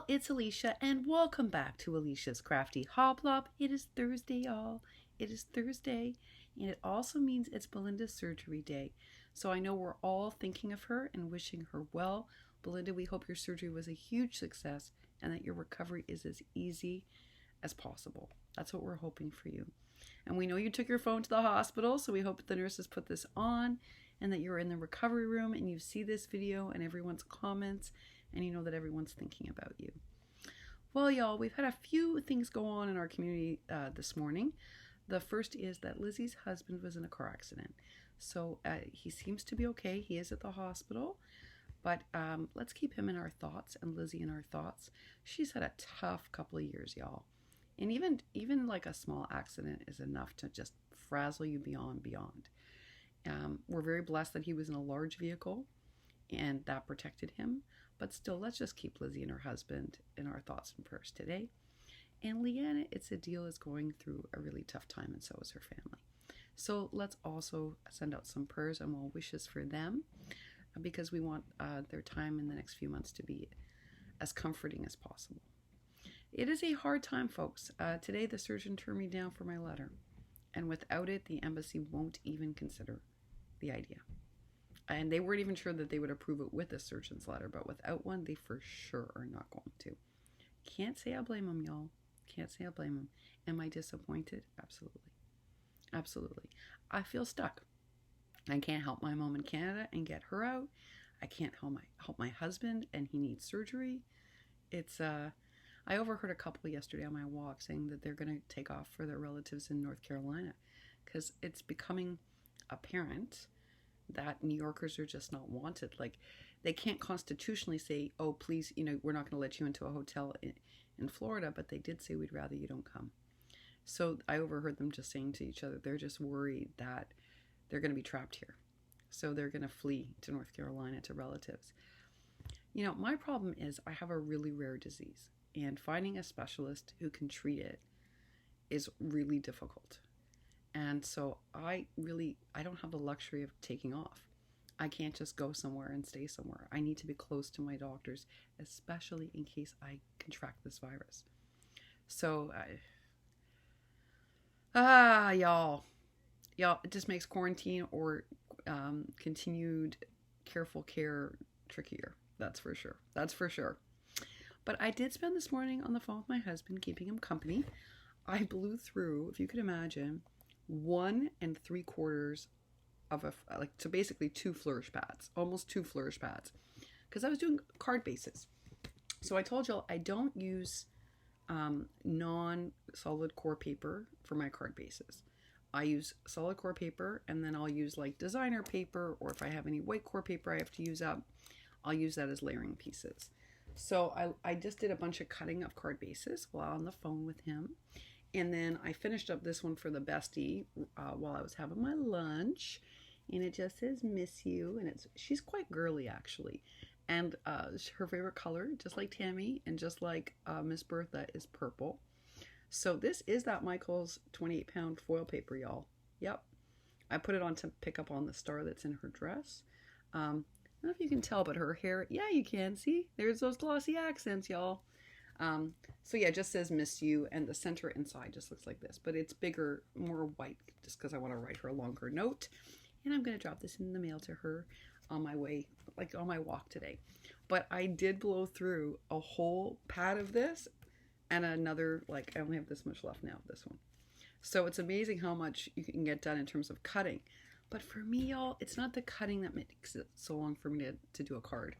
y'all, it's Elisha, and welcome back to Elisha's Crafty Hoplop. It is Thursday, y'all. It is Thursday, and it also means it's Belinda's surgery day. So I know we're all thinking of her and wishing her well. Belinda, we hope your surgery was a huge success and that your recovery is as easy as possible. That's what we're hoping for you. And we know you took your phone to the hospital, so we hope that the nurses put this on and that you're in the recovery room and you see this video and everyone's comments and you know that everyone's thinking about you. Well, y'all, we've had a few things go on in our community this morning. The first is that Lizzie's husband was in a car accident. So he seems to be okay. He is at the hospital. But let's keep him in our thoughts and Lizzie in our thoughts. She's had a tough couple of years, y'all. And even like a small accident is enough to just frazzle you beyond. We're very blessed that he was in a large vehicle and that protected him. But still, let's just keep Lizzie and her husband in our thoughts and prayers today. And Liana, it's a deal, is going through a really tough time, and so is her family. So let's also send out some prayers and well wishes for them because we want their time in the next few months to be as comforting as possible. It is a hard time, folks. Today, the surgeon turned me down for my letter. And without it, the embassy won't even consider the idea. And they weren't even sure that they would approve it with a surgeon's letter, but without one, they for sure are not going to. Can't say I blame them, y'all. Can't say I blame them. Am I disappointed? Absolutely. Absolutely. I feel stuck. I can't help my mom in Canada and get her out. I can't help my husband, and he needs surgery. I overheard a couple yesterday on my walk saying that they're going to take off for their relatives in North Carolina because it's becoming apparent that New Yorkers are just not wanted. Like, they can't constitutionally say, oh, please, we're not going to let you into a hotel in Florida, but they did say we'd rather you don't come. So I overheard them just saying to each other, they're just worried that they're going to be trapped here. So they're going to flee to North Carolina to relatives. My problem is I have a really rare disease, and finding a specialist who can treat it is really difficult. And so I don't have the luxury of taking off. I can't just go somewhere and stay somewhere. I need to be close to my doctors, especially in case I contract this virus. So, y'all, it just makes quarantine or continued careful care trickier. That's for sure. But I did spend this morning on the phone with my husband, keeping him company. I blew through, if you could imagine, 1 3/4 of so basically 2 flourish pads, almost 2 flourish pads, because I was doing card bases. So I told y'all I don't use non-solid core paper for my card bases. I use solid core paper, and then I'll use like designer paper, or if I have any white core paper I have to use up, I'll use that as layering pieces. So I just did a bunch of cutting of card bases while on the phone with him. And then I finished up this one for the bestie while I was having my lunch. And it just says, miss you. And she's quite girly, actually. And her favorite color, just like Tammy and just like Miss Bertha, is purple. So this is that Michael's 28-pound foil paper, y'all. Yep. I put it on to pick up on the star that's in her dress. I don't know if you can tell, but her hair, yeah, you can. See? There's those glossy accents, y'all. So yeah, it just says miss you, and the center inside just looks like this, but it's bigger, more white, just because I want to write her a longer note. And I'm going to drop this in the mail to her on my way, like on my walk today. But I did blow through a whole pad of this and another, I only have this much left now of this one. So it's amazing how much you can get done in terms of cutting. But for me, y'all, it's not the cutting that makes it so long for me to do a card.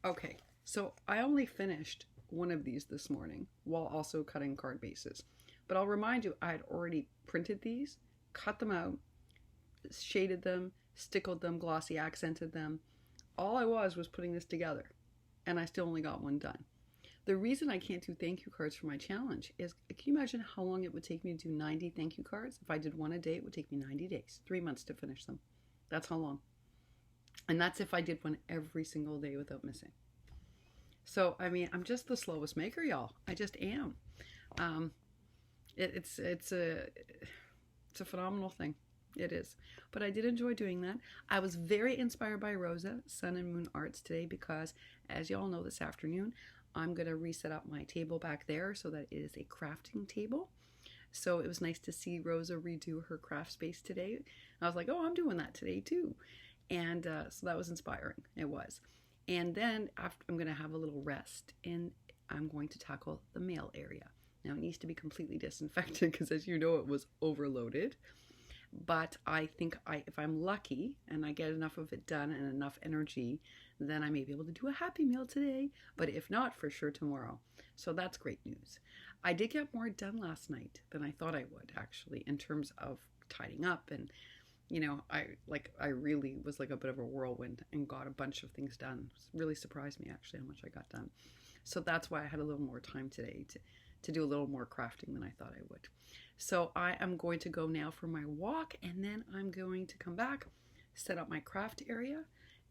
Okay. So I only finished one of these this morning while also cutting card bases. But I'll remind you, I had already printed these, cut them out, shaded them, stickled them, glossy accented them. All I was putting this together, and I still only got one done. The reason I can't do thank you cards for my challenge is, can you imagine how long it would take me to do 90 thank you cards? If I did one a day, it would take me 90 days, 3 months to finish them. That's how long. And that's if I did one every single day without missing. So, I'm just the slowest maker, y'all. I just am. It's a phenomenal thing. It is. But I did enjoy doing that. I was very inspired by Rosa, Sun and Moon Arts today because, as y'all know, this afternoon, I'm going to reset up my table back there so that it is a crafting table. So it was nice to see Rosa redo her craft space today. I was like, oh, I'm doing that today too. And so that was inspiring. It was. And then after, I'm going to have a little rest and I'm going to tackle the mail area. Now it needs to be completely disinfected because, as you know, it was overloaded. But I think if I'm lucky and I get enough of it done and enough energy, then I may be able to do a happy meal today. But if not, for sure tomorrow. So that's great news. I did get more done last night than I thought I would, actually, in terms of tidying up. And, you know, I really was like a bit of a whirlwind and got a bunch of things done. It really surprised me, actually, how much I got done. So that's why I had a little more time today to do a little more crafting than I thought I would. So I am going to go now for my walk, and then I'm going to come back, set up my craft area,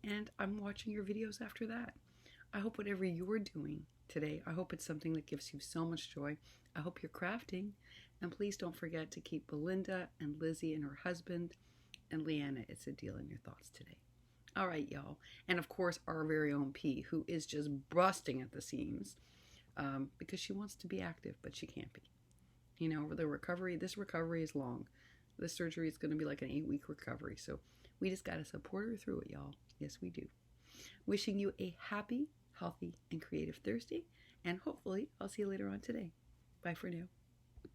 and I'm watching your videos after that. I hope whatever you're doing today, I hope it's something that gives you so much joy. I hope you're crafting, and please don't forget to keep Belinda and Lizzie and her husband and Liana, it's a deal, in your thoughts today. All right, y'all. And of course, our very own P, who is just busting at the seams because she wants to be active, but she can't be. You know, this recovery is long. This surgery is going to be like an 8-week recovery. So we just got to support her through it, y'all. Yes, we do. Wishing you a happy, healthy, and creative Thursday. And hopefully I'll see you later on today. Bye for now.